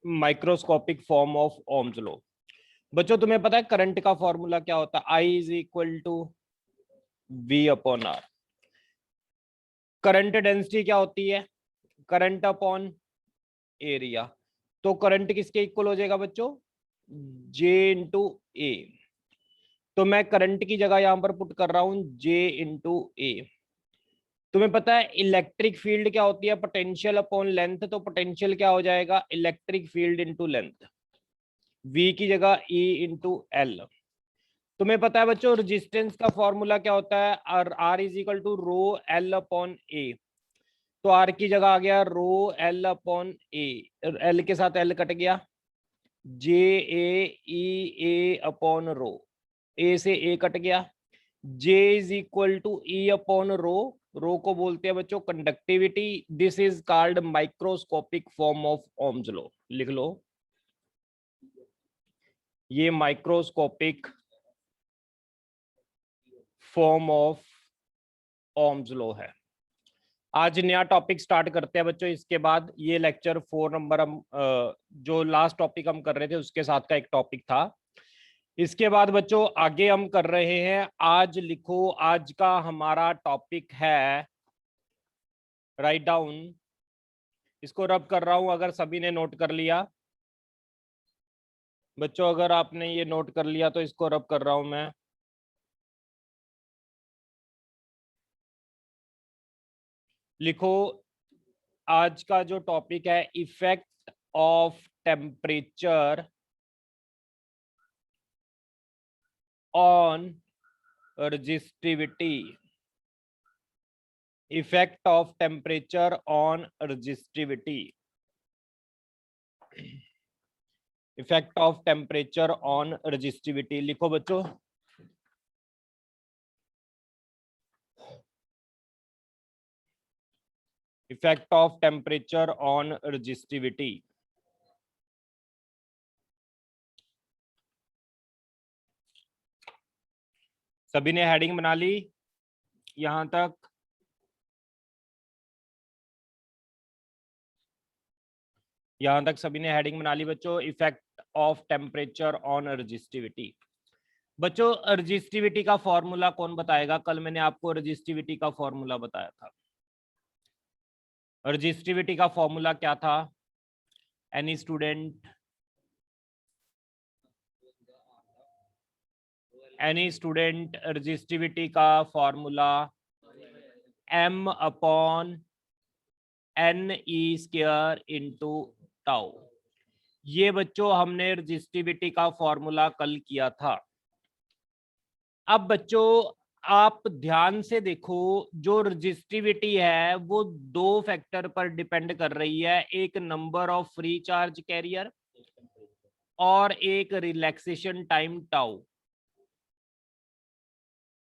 Microscopic form of Ohm's law. बच्चों तुम्हें पता है करंट का फॉर्मूला क्या होता है? I is equal to V upon R. Current density क्या होती है? Current upon area. तो करंट किसके इक्वल हो जाएगा बच्चों? J into A. तो मैं करंट की जगह यहां पर पुट कर रहा हूं जे इंटू ए। तुम्हें पता है इलेक्ट्रिक फील्ड क्या होती है? Potential upon length. तो पोटेंशियल क्या हो जाएगा? Electric field into length. V की जगह ई इंटू एल। तुम्हें पता है बच्चों रेजिस्टेंस का फॉर्मूला क्या होता है? R is equal to rho L upon A. तो आर की जगह आ गया rho L upon A. L के साथ एल कट गया, जे ए अपॉन रो। ए से ए कट गया, J is equal to E upon rho. Rho को बोलते हैं बच्चों conductivity. This is called microscopic form of Ohm's law. लिख लो, ये microscopic form of Ohm's law है। आज नया टॉपिक स्टार्ट करते हैं बच्चों। इसके बाद ये लेक्चर 4 नंबर हम जो लास्ट टॉपिक हम कर रहे थे उसके साथ का एक टॉपिक था। इसके बाद बच्चों आगे हम कर रहे हैं, आज लिखो, आज का हमारा टॉपिक है, राइट डाउन, इसको रब कर रहा हूं अगर सभी ने नोट कर लिया। बच्चों अगर आपने ये नोट कर लिया तो इसको रब कर रहा हूं मैं। लिखो, आज का जो टॉपिक है effect of temperature on resistivity। Effect of temperature on resistivity। Effect of temperature on resistivity लिखो बच्चों। Effect of temperature on resistivity। सभी ने हेडिंग बना ली यहां तक? यहां तक सभी ने हेडिंग बना ली बच्चों? Effect of temperature on resistivity। बच्चों रजिस्टिविटी का फॉर्मूला कौन बताएगा? कल मैंने आपको रजिस्टिविटी का फॉर्मूला बताया था। रजिस्टिविटी का फॉर्मूला क्या था? Any student? Any student? Resistivity का formula m upon N E square into tau. ये बच्चों हमने रजिस्टिविटी का फॉर्मूला कल किया था। अब बच्चों आप ध्यान से देखो, जो रजिस्टिविटी है वो दो फैक्टर पर डिपेंड कर रही है, एक number of free charge career और एक relaxation time tau.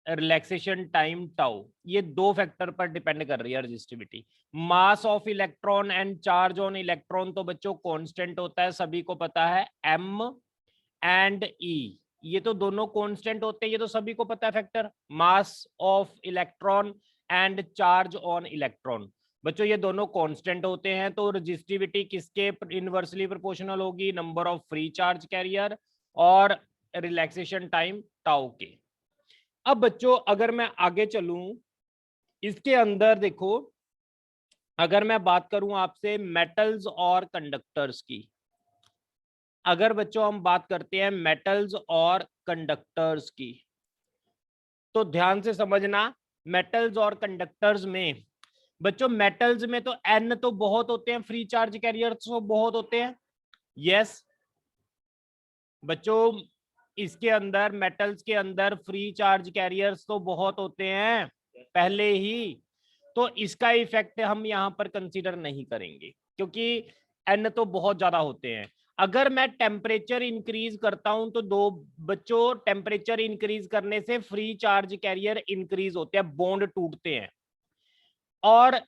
Relaxation time tau, ये दो फैक्टर पर डिपेंड कर रही है resistivity. Mass of electron and charge on electron तो बच्चों कांस्टेंट होता है, सभी को पता है, m एंड e, ये तो दोनों कांस्टेंट होते हैं, ये तो सभी को पता है factor. Mass of electron and charge on electron, बच्चों ये दोनों कांस्टेंट होते हैं। तो रजिस्टिविटी किसके इनवर्सली प्रोपोर्शनल होगी? Number of free charge career और रिलैक्सेशन टाइम टाउ के। अब बच्चों अगर मैं आगे चलूं, इसके अंदर देखो, अगर मैं बात करूं आपसे मेटल्स और कंडक्टर्स की, अगर बच्चों हम बात करते हैं मेटल्स और कंडक्टर्स की, तो ध्यान से समझना। मेटल्स और कंडक्टर्स में बच्चों, मेटल्स में तो एन तो बहुत होते हैं, फ्री चार्ज कैरियर्स तो बहुत होते हैं। यस बच्चों, इसके अंदर मेटल्स के अंदर फ्री चार्ज कैरियर्स तो बहुत होते हैं पहले ही, तो इसका इफेक्ट हम यहां पर कंसीडर नहीं करेंगे क्योंकि एन तो बहुत ज्यादा होते हैं। अगर मैं टेम्परेचर इंक्रीज करता हूं तो दो बच्चों, टेम्परेचर इंक्रीज करने से फ्री चार्ज कैरियर इंक्रीज होते हैं, बॉन्ड टूटते हैं और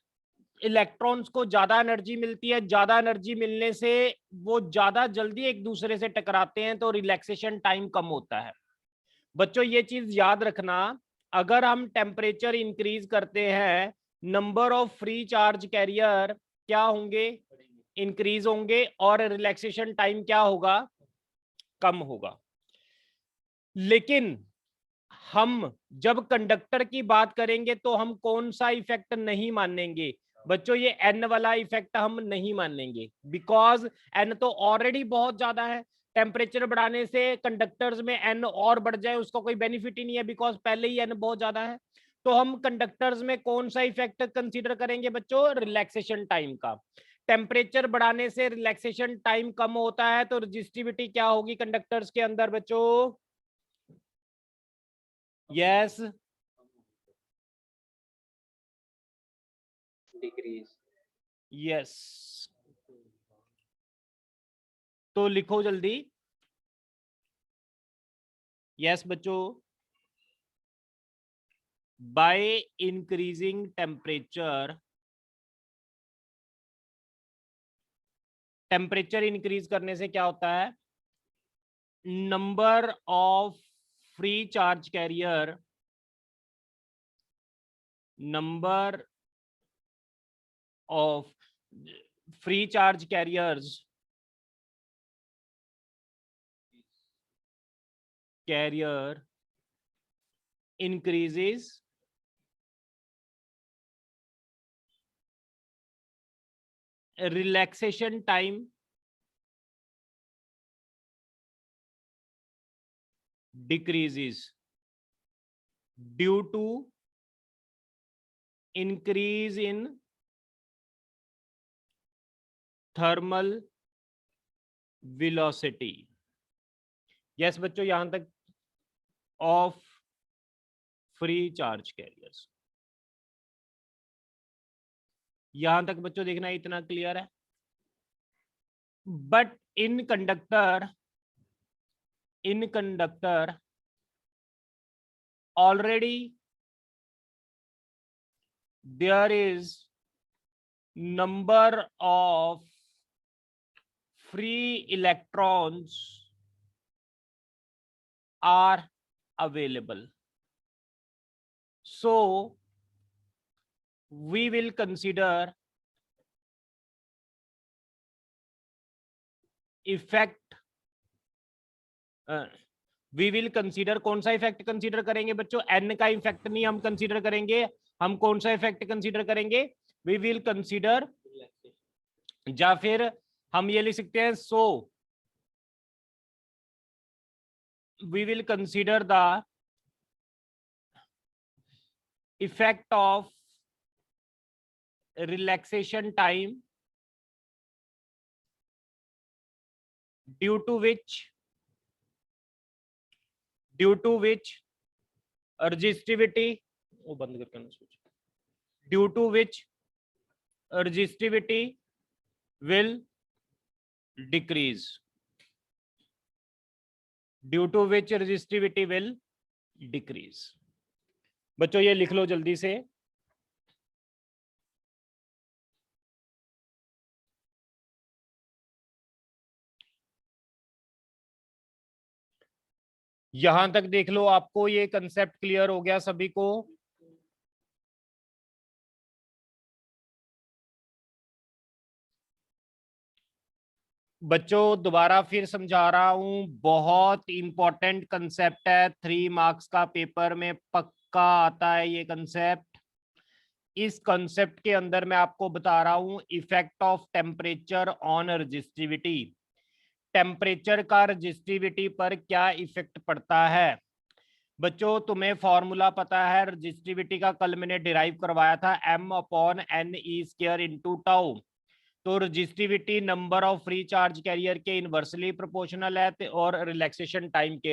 इलेक्ट्रॉन्स को ज्यादा एनर्जी मिलती है। ज्यादा एनर्जी मिलने से वो ज्यादा जल्दी एक दूसरे से टकराते हैं, तो रिलैक्सेशन टाइम कम होता है। बच्चों ये चीज याद रखना, अगर हम टेम्परेचर इंक्रीज करते हैं, number of free charge career क्या होंगे? इंक्रीज होंगे और रिलैक्सेशन टाइम क्या होगा, कम होगा। लेकिन हम जब कंडक्टर की बात करेंगे तो हम कौन सा इफेक्ट नहीं मानेंगे बच्चों, ये एन वाला इफेक्ट हम नहीं मानेंगे, बिकॉज एन तो ऑलरेडी बहुत ज्यादा है। टेम्परेचर बढ़ाने से कंडक्टर्स में एन और बढ़ जाए उसका कोई बेनिफिट ही नहीं है, बिकॉज पहले ही एन बहुत ज्यादा है। तो हम कंडक्टर्स में कौन सा इफेक्ट कंसीडर करेंगे बच्चों, रिलैक्सेशन टाइम का। टेम्परेचर बढ़ाने से रिलैक्सेशन टाइम कम होता है, तो रजिस्टिविटी क्या होगी कंडक्टर्स के अंदर बच्चों, यस, डिक्रीज। यस। तो लिखो जल्दी, यस बच्चों, by increasing temperature, temperature increase करने से क्या होता है, number of free charge carrier, number of free charge carriers, carrier increases, relaxation time decreases due to increase in thermal velocity। Yes बच्चों, यहां तक ऑफ फ्री चार्ज कैरियर्स, यहां तक बच्चों देखना इतना क्लियर है। But in conductor already there is number of free electrons are available, so we will consider effect, we will consider, कौन सा इफेक्ट कंसीडर करेंगे बच्चों, एन का इफेक्ट नहीं हम कंसीडर करेंगे, हम कौन सा इफेक्ट कंसीडर करेंगे, वी विल कंसीडर, या फिर हम ये लिख सकते हैं, so we will consider the effect of relaxation time due to which resistivity, वो बंद करके ना सोच, due to which resistivity will decrease, due to which resistivity will decrease. बच्चों ये लिख लो जल्दी से, यहां तक देख लो, आपको ये कंसेप्ट क्लियर हो गया सभी को। बच्चों दोबारा फिर समझा रहा हूं, बहुत इंपॉर्टेंट कंसेप्ट है, 3 मार्क्स का पेपर में पक्का आता है ये कंसेप्ट। इस कंसेप्ट के अंदर मैं आपको बता रहा हूं effect of temperature on resistivity, temperature का रजिस्टिविटी पर क्या इफेक्ट पड़ता है। बच्चों तुम्हें फॉर्मूला पता है रजिस्टिविटी का, कल मैंने डिराइव करवाया था, m/n(e²) इंटू टाउ। तो resistivity number of free charge career के इनवर्सली प्रोपोर्शनल है और रिलैक्सेशन टाइम के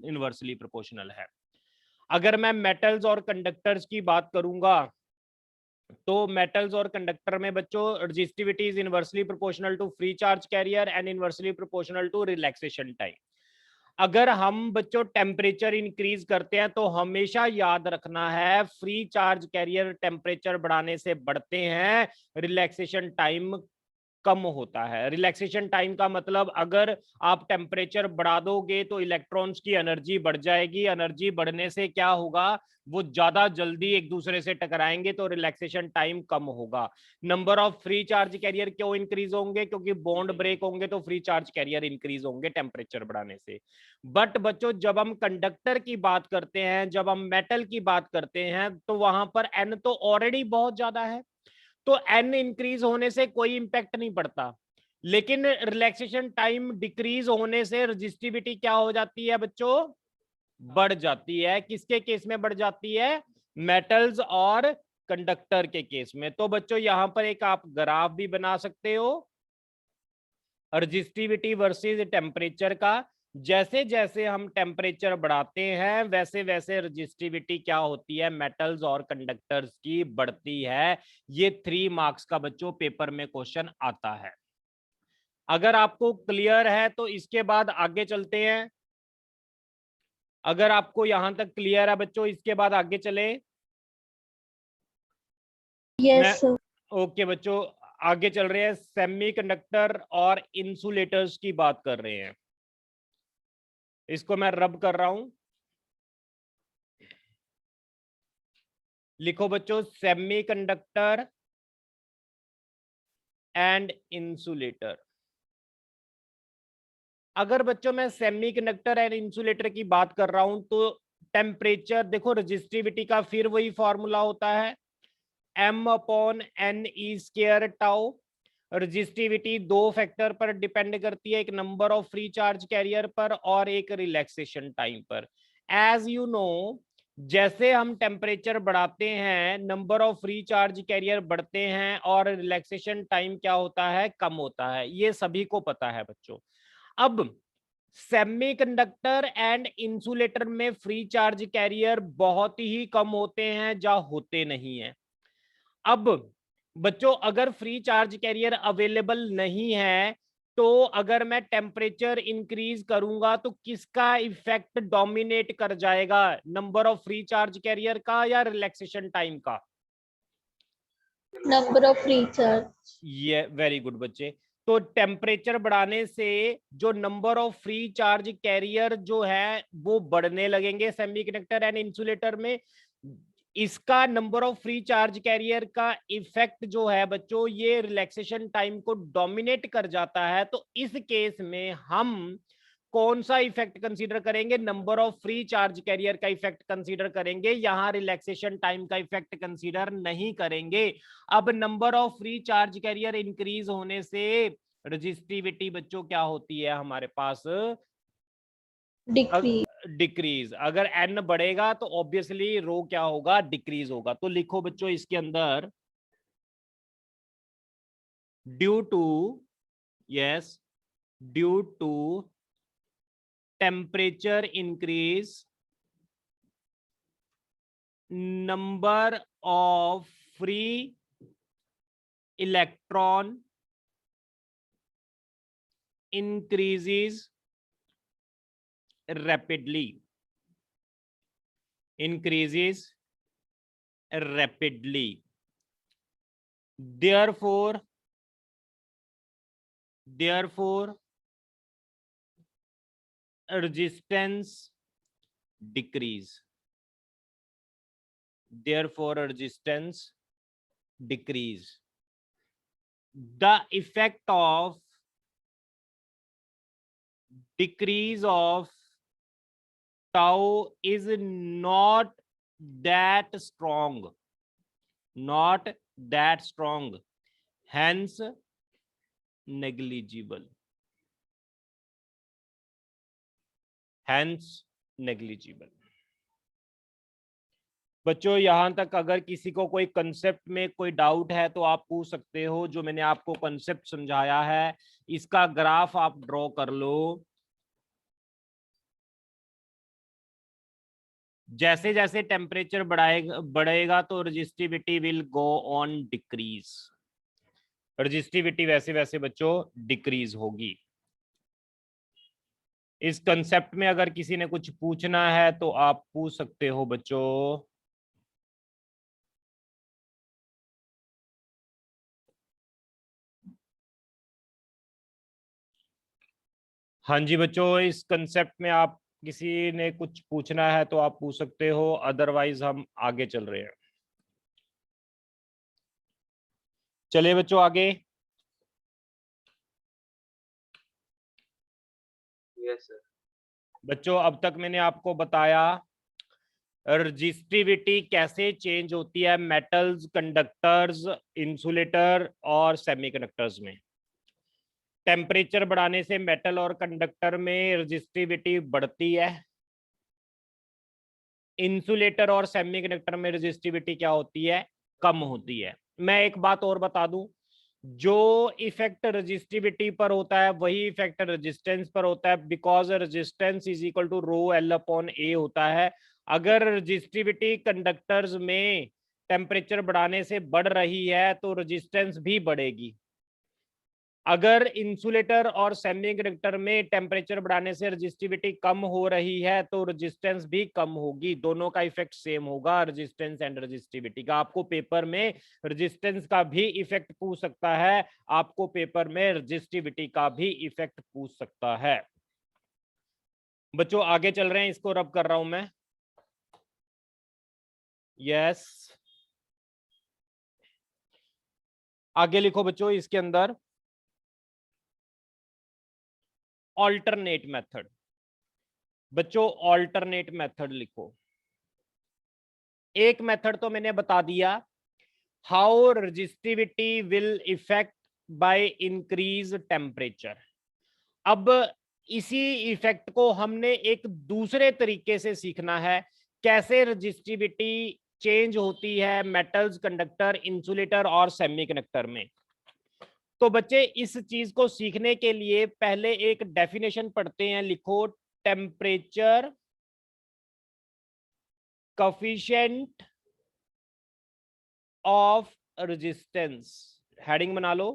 इनवर्सली प्रोपोर्शनल है। अगर मैं मेटल्स और कंडक्टर्स की बात करूंगा तो मेटल्स और कंडक्टर में बच्चों resistivity is inversely proportional to free charge carrier and inversely proportional to relaxation time. अगर हम बच्चों टेम्परेचर इंक्रीज करते हैं तो हमेशा याद रखना है फ्री चार्ज कैरियर टेम्परेचर बढ़ाने से बढ़ते हैं, रिलैक्सेशन टाइम कम होता है। रिलैक्सेशन टाइम का मतलब अगर आप टेम्परेचर बढ़ा दोगे तो इलेक्ट्रॉन्स की एनर्जी बढ़ जाएगी, एनर्जी बढ़ने से क्या होगा, वो ज्यादा जल्दी एक दूसरे से टकराएंगे तो रिलैक्सेशन टाइम कम होगा। Number of free charge career क्यों इंक्रीज होंगे, क्योंकि बॉन्ड ब्रेक होंगे तो फ्री चार्ज कैरियर इंक्रीज होंगे टेम्परेचर बढ़ाने से। बट बच्चों जब हम कंडक्टर की बात करते हैं, जब हम मेटल की बात करते हैं, तो वहां पर एन तो ऑलरेडी बहुत ज्यादा है, तो एन इंक्रीज होने से कोई इंपैक्ट नहीं पड़ता। लेकिन रिलैक्सेशन टाइम डिक्रीज होने से रजिस्टिविटी क्या हो जाती है बच्चों, बढ़ जाती है। किसके केस में बढ़ जाती है, मेटल्स और कंडक्टर के केस में। तो बच्चों यहां पर एक आप ग्राफ भी बना सकते हो रजिस्टिविटी वर्सेस टेम्परेचर का। जैसे जैसे हम टेम्परेचर बढ़ाते हैं वैसे वैसे रजिस्टिविटी क्या होती है, मेटल्स और कंडक्टर्स की बढ़ती है। ये 3 मार्क्स का बच्चों पेपर में क्वेश्चन आता है। अगर आपको क्लियर है तो इसके बाद आगे चलते हैं। अगर आपको यहां तक क्लियर है बच्चों, इसके बाद आगे चले। Yes sir. ओके बच्चों, आगे चल रहे हैं। सेमीकंडक्टर और इंसुलेटर्स की बात कर रहे हैं। इसको मैं रब कर रहा हूं। लिखो बच्चों, सेमीकंडक्टर एंड इंसुलेटर। अगर बच्चों मैं सेमीकंडक्टर एंड इंसुलेटर की बात कर रहा हूं तो टेम्परेचर देखो, रजिस्टिविटी का फिर वही फॉर्मूला होता है m/n/e² टाउ। रजिस्टिविटी 2 फैक्टर पर डिपेंड करती है, एक number of free charge career पर और एक रिलैक्सेशन टाइम पर। एज यू नो, जैसे हम टेम्परेचर बढ़ाते हैं number of free charge career बढ़ते हैं और रिलैक्सेशन टाइम क्या होता है, कम होता है। ये सभी को पता है बच्चों। अब सेमीकंडक्टर एंड इंसुलेटर में फ्री चार्ज कैरियर बहुत ही कम होते हैं या होते नहीं है। अब बच्चों अगर फ्री चार्ज कैरियर अवेलेबल नहीं है तो अगर मैं टेम्परेचर इंक्रीज करूंगा तो किसका इफेक्ट डोमिनेट कर जाएगा, number of free charge career का या रिलैक्सेशन टाइम का? Number of free charge. ये वेरी गुड बच्चे। तो टेम्परेचर बढ़ाने से जो number of free charge career जो है वो बढ़ने लगेंगे सेमीकंडक्टर एंड इंसुलेटर में। इसका number of free charge career का इफेक्ट जो है बच्चों ये रिलैक्सेशन टाइम को डोमिनेट कर जाता है। तो इस केस में हम कौन सा इफेक्ट कंसीडर करेंगे, number of free charge career का इफेक्ट कंसीडर करेंगे, यहां रिलैक्सेशन टाइम का इफेक्ट कंसीडर नहीं करेंगे। अब number of free charge career increase होने से रजिस्टिविटी बच्चों क्या होती है हमारे पास, डिक्रीज। डिक्रीज। अगर एन बढ़ेगा तो ऑब्वियसली रो क्या होगा, डिक्रीज होगा। तो लिखो बच्चों इसके अंदर due to, yes, due to temperature increase number of free electron increases rapidly, increases rapidly. Therefore resistance decrease. Therefore resistance decrease. The effect of decrease of tau is not that strong, not that strong, hence negligible, hence negligible. बच्चों यहां तक अगर किसी को कोई concept में कोई doubt है तो आप पूछ सकते हो। जो मैंने आपको कंसेप्ट समझाया है इसका ग्राफ आप ड्रॉ कर लो। जैसे जैसे टेम्परेचर बढ़ेगा तो resistivity will go on decrease, resistivity वैसे वैसे बच्चों डिक्रीज होगी। इस कंसेप्ट में अगर किसी ने कुछ पूछना है तो आप पूछ सकते हो बच्चों। हाँ जी बच्चों, इस कंसेप्ट में आप किसी ने कुछ पूछना है तो आप पूछ सकते हो, अदरवाइज हम आगे चल रहे हैं। चलिए बच्चों आगे। Yes sir. बच्चों अब तक मैंने आपको बताया रजिस्टिविटी कैसे चेंज होती है मेटल्स, कंडक्टर्स, इंसुलेटर और सेमीकंडक्टर्स में। टेम्परेचर बढ़ाने से मेटल और कंडक्टर में रजिस्टिविटी बढ़ती है। इंसुलेटर और सेमीकंडक्टर में रजिस्टिविटी क्या होती है? कम होती है। मैं एक बात और बता दूं, जो इफेक्ट रजिस्टिविटी पर होता है वही इफेक्ट रेजिस्टेंस पर होता है, because resistance is equal to rho L upon A होता है। अगर रजिस्टिविटी कंडक्टर्स में टेम्परेचर बढ़ाने से बढ़ रही है तो रेजिस्टेंस भी बढ़ेगी। अगर इंसुलेटर और सेमीकंडक्टर में टेम्परेचर बढ़ाने से रेजिस्टिविटी कम हो रही है तो रेजिस्टेंस भी कम होगी। दोनों का इफेक्ट सेम होगा, रेजिस्टेंस एंड रेजिस्टिविटी का। आपको पेपर में रेजिस्टेंस का भी इफेक्ट पूछ सकता है, आपको पेपर में रेजिस्टिविटी का भी इफेक्ट पूछ सकता है। बच्चों आगे चल रहे हैं, इसको रब कर रहा हूं मैं। यस, आगे लिखो बच्चों इसके अंदर ऑल्टरनेट मेथड। बच्चों ऑल्टरनेट मेथड लिखो। एक मेथड तो मैंने बता दिया, how resistivity will effect by increase temperature. अब इसी इफेक्ट को हमने एक दूसरे तरीके से सीखना है, कैसे रजिस्टिविटी चेंज होती है मेटल्स, कंडक्टर, इंसुलेटर और सेमीकंडक्टर में। तो बच्चे इस चीज को सीखने के लिए पहले एक डेफिनेशन पढ़ते हैं। लिखो, temperature coefficient of resistance. Heading बना लो,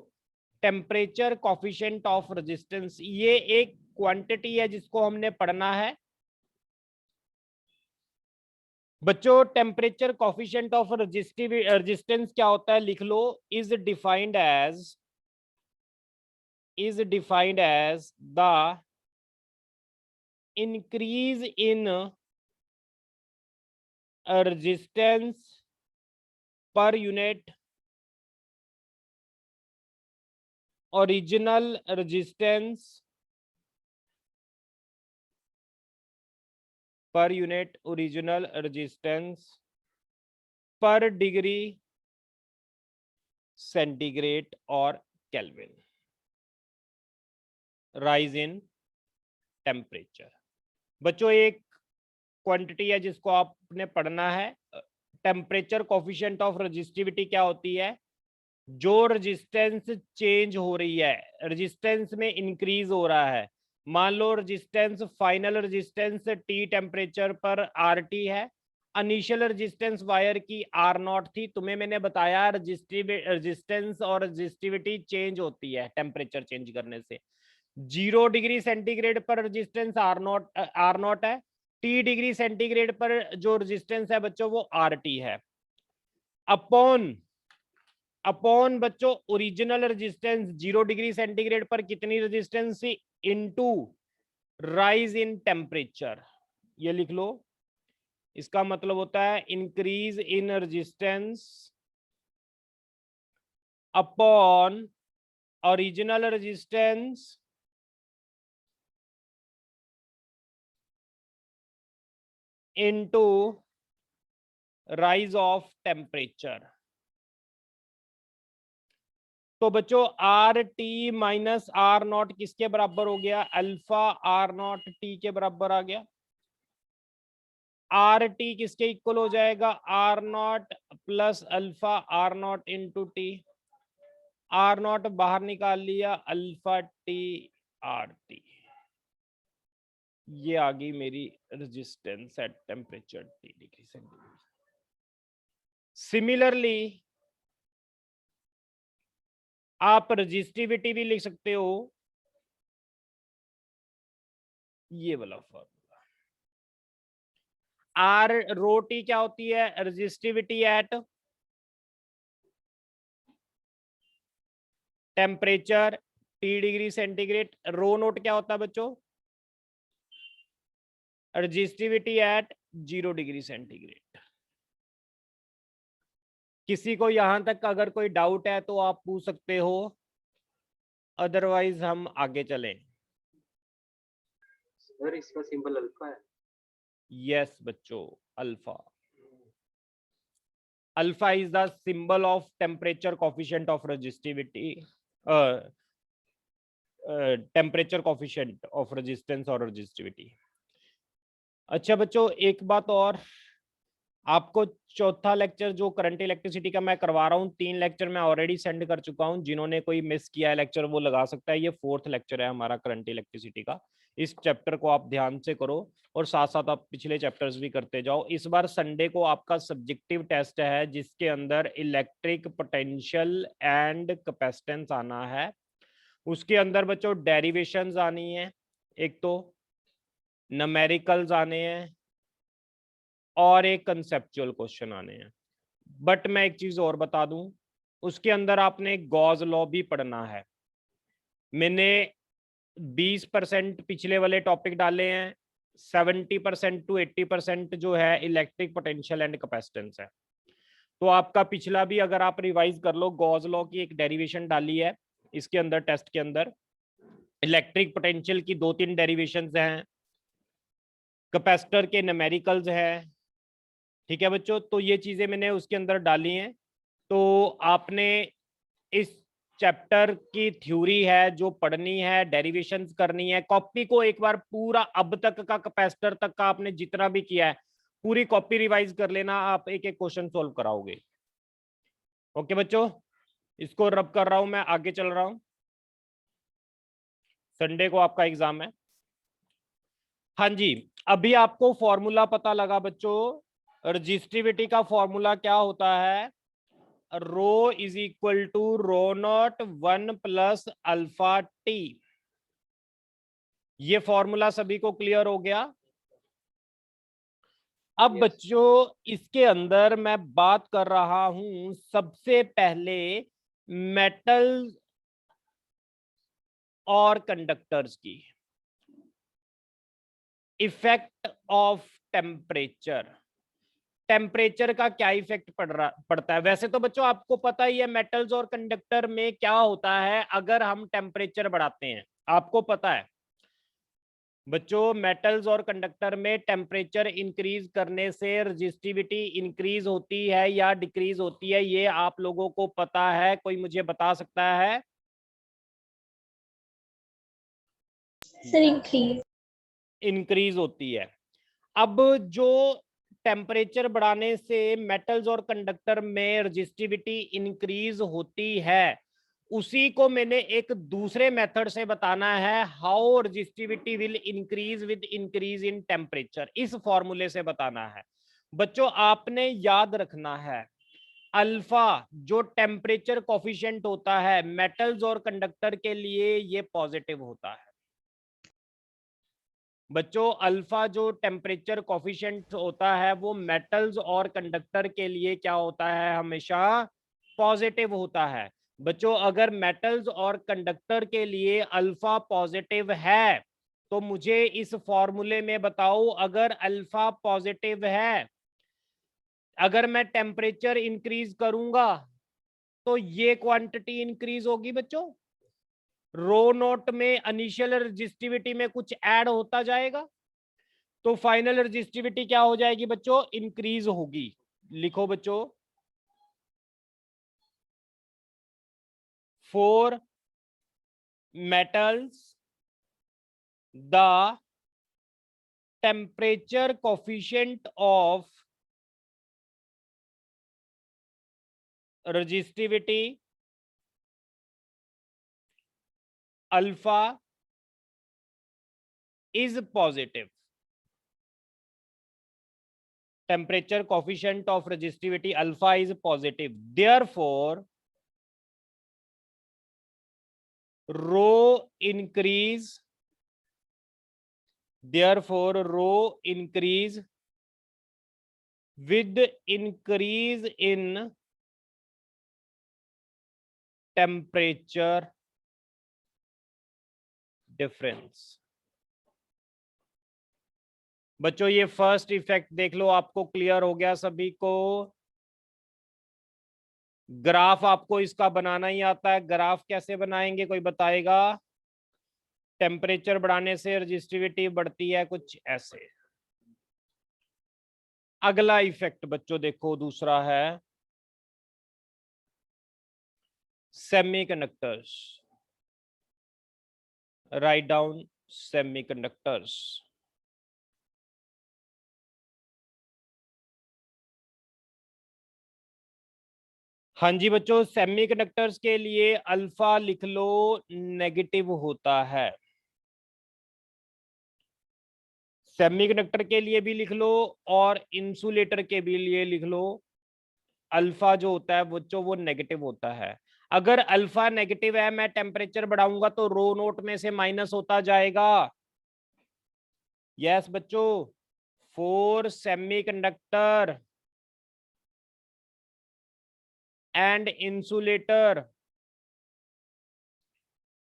टेम्परेचर कोफिशिएंट ऑफ रेजिस्टेंस। ये एक क्वांटिटी है जिसको हमने पढ़ना है। बच्चों टेम्परेचर कोफिशिएंट ऑफ रेजिस्टेंस क्या होता है लिख लो, is defined as the increase in resistance per unit original resistance per unit original resistance per degree centigrade और केल्विन, राइज इन टेम्परेचर। बच्चों एक क्वांटिटी है जिसको आपने पढ़ना है। टेम्परेचर कोफिशिएंट ऑफ रेजिस्टिविटी क्या होती है? जो रेजिस्टेंस चेंज हो रही है, रेजिस्टेंस में इंक्रीज हो रहा है। मान low resistance, final resistance T temperature पर आर टी है, इनिशियल रेजिस्टेंस वायर की आर नॉट थी। तुम्हें मैंने बताया रेजिस्टेंस और रेजिस्टिविटी चेंज होती है टेम्परेचर चेंज करने से। 0 डिग्री सेंटीग्रेड पर रेजिस्टेंस आर नॉट है, टी डिग्री सेंटीग्रेड पर जो रेजिस्टेंस है बच्चों वो आर टी है। अपॉन बच्चों ओरिजिनल रेजिस्टेंस 0 डिग्री सेंटीग्रेड पर कितनी रेजिस्टेंस थी, इनटू राइज इन टेम्परेचर। ये लिख लो, इसका मतलब होता है increase in resistance upon original resistance into rise of temperature. तो बच्चों R T minus R naught किसके बराबर हो गया? अल्फा आर नॉट टी के बराबर आ गया। आर टी किसके इक्वल हो जाएगा? R naught plus alpha R naught into T. R naught बाहर निकाल लिया, अल्फा टी आर टी। ये आ गई मेरी resistance at temperature T degree centigrade. Similarly आप रजिस्टिविटी भी लिख सकते हो, ये वाला फॉर्मूला। आर रो टी क्या होती है? Resistivity at temperature T degree centigrade. Rho naught क्या होता है बच्चों? Resistivity at 0 degree centigrade. किसी को यहां तक अगर कोई डाउट है तो आप पूछ सकते हो, अदरवाइज हम आगे चलें। सर इसका सिंबल अल्फा है। यस बच्चों, alpha. Alpha is the symbol of temperature coefficient of resistivity, temperature coefficient of resistance और रेजिस्टिविटी। अच्छा बच्चों, एक बात और, आपको चौथा लेक्चर जो करंट इलेक्ट्रिसिटी का मैं करवा रहा हूँ, 3 लेक्चर मैं ऑलरेडी सेंड कर चुका हूँ। जिन्होंने कोई मिस किया है लेक्चर वो लगा सकता है। ये 4th लेक्चर है हमारा करंट इलेक्ट्रिसिटी का। इस चैप्टर को आप ध्यान से करो और साथ साथ आप पिछले चैप्टर्स भी करते जाओ। इस बार संडे को आपका सब्जेक्टिव टेस्ट है जिसके अंदर इलेक्ट्रिक पोटेंशियल एंड कैपेसिटेंस आना है। उसके अंदर बच्चों डेरिवेशंस आनी है, एक तो न्यूमेरिकल्स आने हैं और एक कंसेप्चुअल क्वेश्चन आने हैं। बट मैं एक चीज और बता दूं, उसके अंदर आपने गॉस लॉ भी पढ़ना है। मैंने 20% पिछले वाले टॉपिक डाले हैं, 70% to 80% जो है इलेक्ट्रिक पोटेंशियल एंड कैपेसिटेंस है। तो आपका पिछला भी अगर आप रिवाइज कर लो, गॉस लॉ की एक डेरिवेशन डाली है इसके अंदर, टेस्ट के अंदर इलेक्ट्रिक पोटेंशियल की 2-3 डेरिवेशंस हैं, कैपेसिटर के न्यूमेरिकल्स हैं। ठीक है बच्चों, तो ये चीजें मैंने उसके अंदर डाली हैं। तो आपने इस चैप्टर की थ्योरी है जो पढ़नी है, डेरिवेशंस करनी है। कॉपी को एक बार पूरा अब तक का कैपेसिटर तक का आपने जितना भी किया है पूरी कॉपी रिवाइज कर लेना, आप एक एक क्वेश्चन सोल्व कराओगे। ओके बच्चों, इसको रब कर रहा हूं, मैं आगे चल रहा हूं। संडे को आपका एग्जाम है। हाँ जी, अभी आपको फॉर्मूला पता लगा बच्चों, रजिस्टिविटी का फॉर्मूला क्या होता है? Rho is equal to rho naught 1 plus alpha T. ये फॉर्मूला सभी को क्लियर हो गया? अब Yes. बच्चों इसके अंदर मैं बात कर रहा हूं सबसे पहले मेटल्स और कंडक्टर्स की। इफेक्ट ऑफ टेम्परेचर, टेम्परेचर का क्या इफेक्ट पड़ता है? वैसे तो बच्चों आपको पता ही है मेटल्स और कंडक्टर में क्या होता है अगर हम टेम्परेचर बढ़ाते हैं, आपको पता है बच्चों। मेटल्स और कंडक्टर में टेम्परेचर इंक्रीज करने से रेजिस्टिविटी इंक्रीज होती है या डिक्रीज होती है, ये आप लोगों को पता है? कोई मुझे बता सकता है? Sir, increase. इंक्रीज होती है। अब जो टेम्परेचर बढ़ाने से मेटल्स और कंडक्टर में रेजिस्टिविटी इंक्रीज होती है, उसी को मैंने एक दूसरे मेथड से बताना है, how resistivity will increase with increase in temperature. इस फॉर्मूले से बताना है बच्चों। आपने याद रखना है अल्फा जो टेम्परेचर कोफिशिएंट होता है मेटल्स और कंडक्टर के लिए ये पॉजिटिव होता है बच्चों। अल्फा जो टेम्परेचर कोफिशिएंट होता है वो मेटल्स और कंडक्टर के लिए क्या होता है? हमेशा पॉजिटिव होता है बच्चों। अगर मेटल्स और कंडक्टर के लिए अल्फा पॉजिटिव है तो मुझे इस फॉर्मूले में बताओ, अगर अल्फा पॉजिटिव है, अगर मैं टेम्परेचर इंक्रीज करूंगा तो ये क्वांटिटी इंक्रीज होगी बच्चों। रो नोट में इनिशियल रेजिस्टिविटी में कुछ ऐड होता जाएगा तो फाइनल रेजिस्टिविटी क्या हो जाएगी बच्चों? इंक्रीज होगी। लिखो बच्चों, for metals the temperature coefficient of resistivity alpha is positive. Temperature coefficient of resistivity alpha is positive. Therefore, rho increase. Therefore, rho increase with increase in temperature difference. बच्चों ये first effect देख लो, आपको clear हो गया सभी को? Graph आपको इसका बनाना ही आता है। ग्राफ कैसे बनाएंगे, कोई बताएगा? टेम्परेचर बढ़ाने से रेजिस्टिविटी बढ़ती है, कुछ ऐसे। अगला इफेक्ट बच्चों देखो, दूसरा है सेमीकंडक्टर्स। Write down semiconductors. हाँ जी बच्चों, सेमीकंडक्टर्स के लिए अल्फा लिख लो, नेगेटिव होता है। सेमीकंडक्टर के लिए भी लिख लो और इंसुलेटर के भी लिए लिख लो। अल्फा जो होता है बच्चों वो नेगेटिव होता है। अगर अल्फा नेगेटिव है, मैं टेम्परेचर बढ़ाऊंगा तो रो नोट में से माइनस होता जाएगा। यस बच्चों, for semiconductor and insulator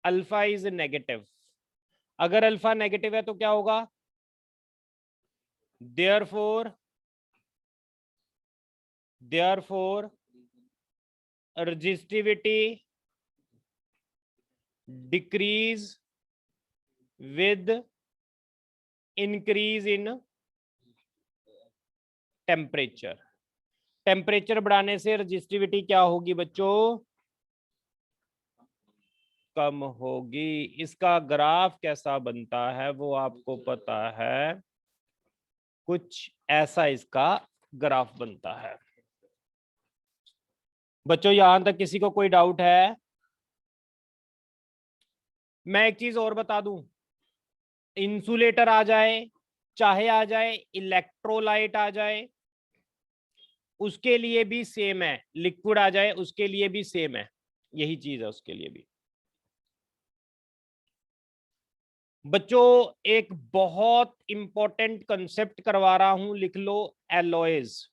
alpha is negative. अगर अल्फा नेगेटिव है तो क्या होगा? Therefore resistivity decrease with increase in temperature। Temperature बढ़ाने से रेजिस्टिविटी क्या होगी बच्चों? कम होगी। इसका ग्राफ कैसा बनता है वो आपको पता है, कुछ ऐसा इसका ग्राफ बनता है। बच्चों यहां तक किसी को कोई डाउट है? मैं एक चीज और बता दूं, इंसुलेटर आ जाए चाहे आ जाए इलेक्ट्रोलाइट आ जाए, उसके लिए भी सेम है। लिक्विड आ जाए उसके लिए भी सेम है, यही चीज है उसके लिए भी। बच्चों एक बहुत इंपॉर्टेंट कंसेप्ट करवा रहा हूं, लिख लो एलॉयज।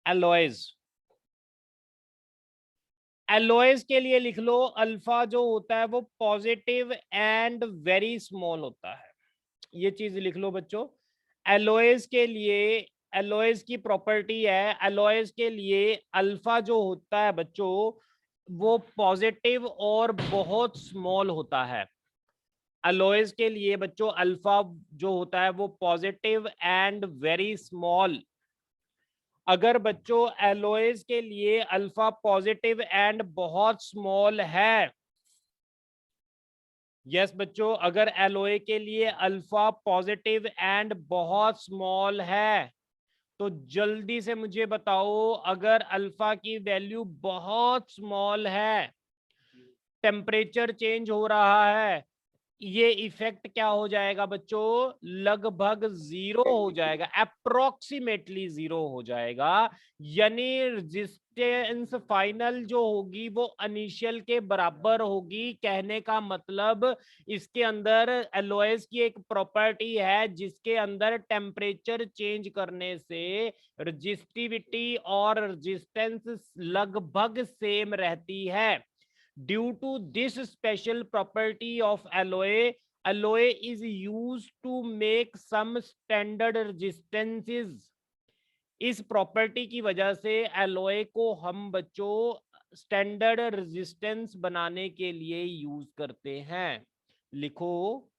एलॉयज एलॉयज के लिए लिख लो, अल्फा जो होता है वो पॉजिटिव एंड वेरी स्मॉल होता है। ये चीज लिख लो बच्चों। एलॉयज के लिए, एलॉयज की प्रॉपर्टी है, एलॉयज के लिए अल्फा जो होता है बच्चों वो पॉजिटिव और बहुत स्मॉल होता है। एलॉयज के लिए बच्चों अल्फा जो होता है वो पॉजिटिव एंड वेरी स्मॉल। अगर बच्चों एलॉयज के लिए अल्फा पॉजिटिव एंड बहुत स्मॉल है, यस बच्चों, अगर एलॉय के लिए अल्फा पॉजिटिव एंड बहुत स्मॉल है तो जल्दी से मुझे बताओ, अगर अल्फा की वैल्यू बहुत स्मॉल है, टेम्परेचर चेंज हो रहा है, ये इफेक्ट क्या हो जाएगा बच्चों? लगभग जीरो हो जाएगा, अप्रोक्सीमेटली जीरो हो जाएगा। यानी रेजिस्टेंस फाइनल जो होगी वो इनिशियल के बराबर होगी। कहने का मतलब इसके अंदर एलॉयज की एक प्रॉपर्टी है जिसके अंदर टेम्परेचर चेंज करने से रेजिस्टिविटी और रेजिस्टेंस लगभग सेम रहती है। Due to this special property of alloy, alloy is used to make some standard resistances। इस प्रॉपर्टी की वजह से एलॉय को हम बच्चों स्टैंडर्ड रेजिस्टेंस बनाने के लिए यूज करते हैं। लिखो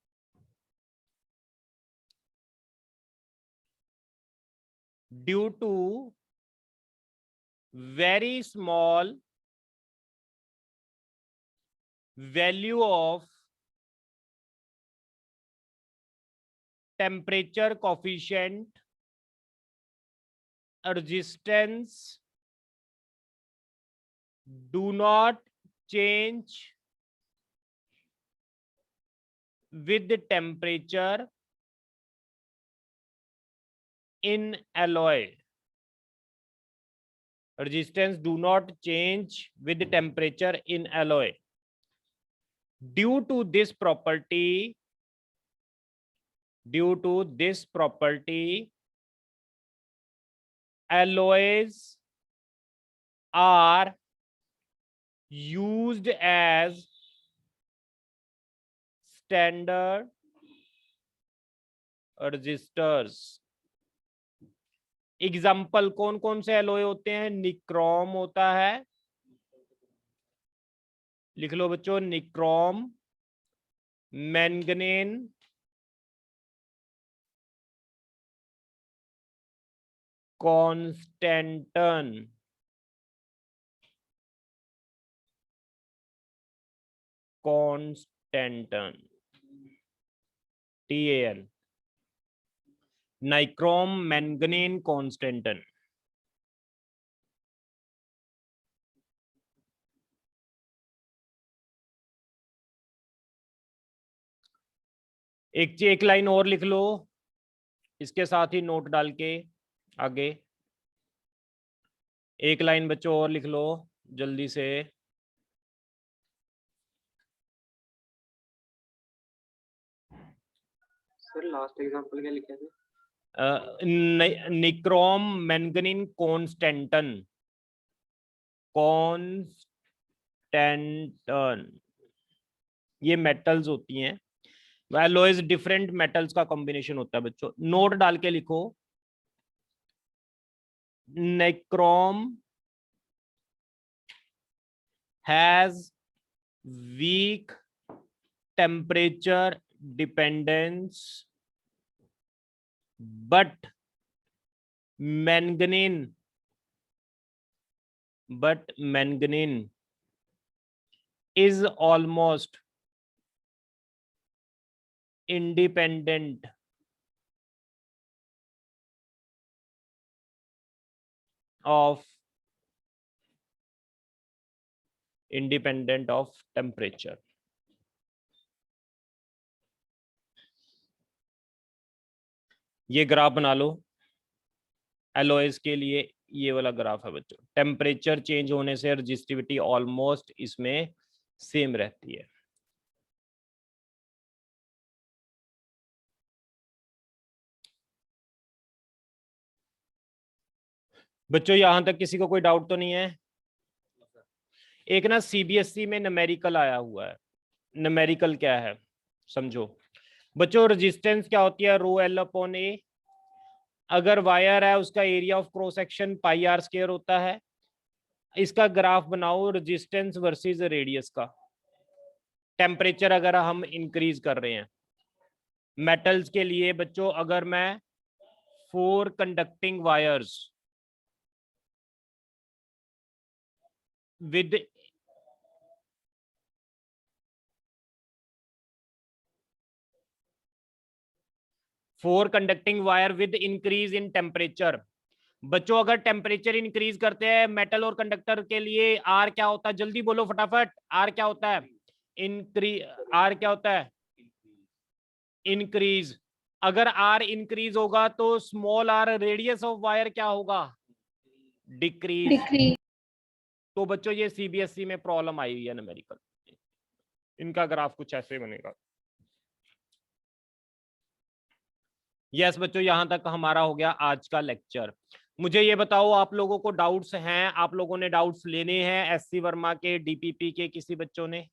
due to very small value of temperature coefficient, resistance do not change with the temperature in alloy। Resistance do not change with the temperature in alloy। Due to this property, alloys are used as standard resistors. Example कौन कौन से alloy होते हैं? Nichrome होता है, लिख लो बच्चों, nichrome, manganin, constantan, constantan, TAN, nichrome, manganin, constantan. एक लाइन और लिख लो इसके साथ ही नोट डाल के आगे। एक लाइन बच्चों और लिख लो जल्दी से। सर लास्ट एग्जांपल क्या लिखे थे? निक्रोम, मैंगनीन, कॉन्स्टेंटन, कॉन्स्टेंटन, ये मेटल्स होती हैं। एलॉयज डिफरेंट मेटल्स का कॉम्बिनेशन होता है बच्चों। नोट डाल के लिखो, nichrome has week temperature dependence but manganese is almost independent of temperature। ये ग्राफ बना लो एलॉयज के लिए, ये वाला ग्राफ है बच्चों। टेम्परेचर चेंज होने से रजिस्टिविटी ऑलमोस्ट इसमें सेम रहती है। बच्चों यहां तक किसी को कोई डाउट तो नहीं है? एक ना CBSE में न्यूमेरिकल आया हुआ है। न्यूमेरिकल क्या है समझो बच्चों। रेजिस्टेंस क्या होती है? रो L अपॉन A। अगर वायर है उसका area of cross section πr² होता है। इसका ग्राफ बनाओ रेजिस्टेंस वर्सेस रेडियस का। टेम्परेचर अगर हम इंक्रीज कर रहे हैं मेटल्स के लिए बच्चों, अगर मैं 4 conducting wires with increase in temperature. बच्चों अगर टेम्परेचर इंक्रीज करते हैं मेटल और कंडक्टर के लिए, आर क्या होता है? जल्दी बोलो फटाफट, आर क्या होता है? आर क्या होता है? इंक्रीज। अगर आर इंक्रीज होगा तो small r radius of wire क्या होगा? डिक्रीज। डिक्रीज। तो बच्चों ये CBSE में प्रॉब्लम आई हुई है न्यूमेरिकल। इनका ग्राफ कुछ ऐसे बनेगा। यस बच्चों, यहां तक हमारा हो गया आज का लेक्चर। मुझे ये बताओ आप लोगों को डाउट्स हैं? आप लोगों ने डाउट्स लेने हैं SC वर्मा के, DPP के? किसी बच्चों ने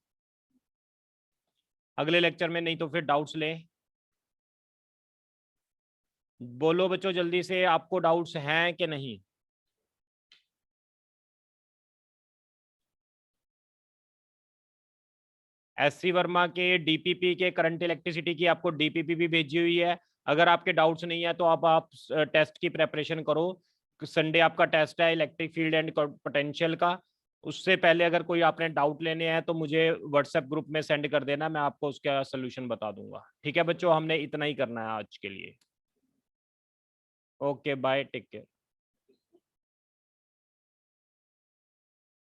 अगले लेक्चर में? नहीं तो फिर डाउट्स लें। बोलो बच्चों जल्दी से, आपको डाउट्स हैं कि नहीं? SC वर्मा के, DPP के, करंट इलेक्ट्रिसिटी की आपको DPP भी भेजी हुई है। अगर आपके डाउट्स नहीं है तो आप टेस्ट की प्रेपरेशन करो। संडे आपका टेस्ट है इलेक्ट्रिक फील्ड एंड पोटेंशियल का। उससे पहले अगर कोई आपने डाउट लेने हैं तो मुझे व्हाट्सएप ग्रुप में सेंड कर देना, मैं आपको उसका सोल्यूशन बता दूंगा। ठीक है बच्चों, हमने इतना ही करना है आज के लिए। Okay bye, take care.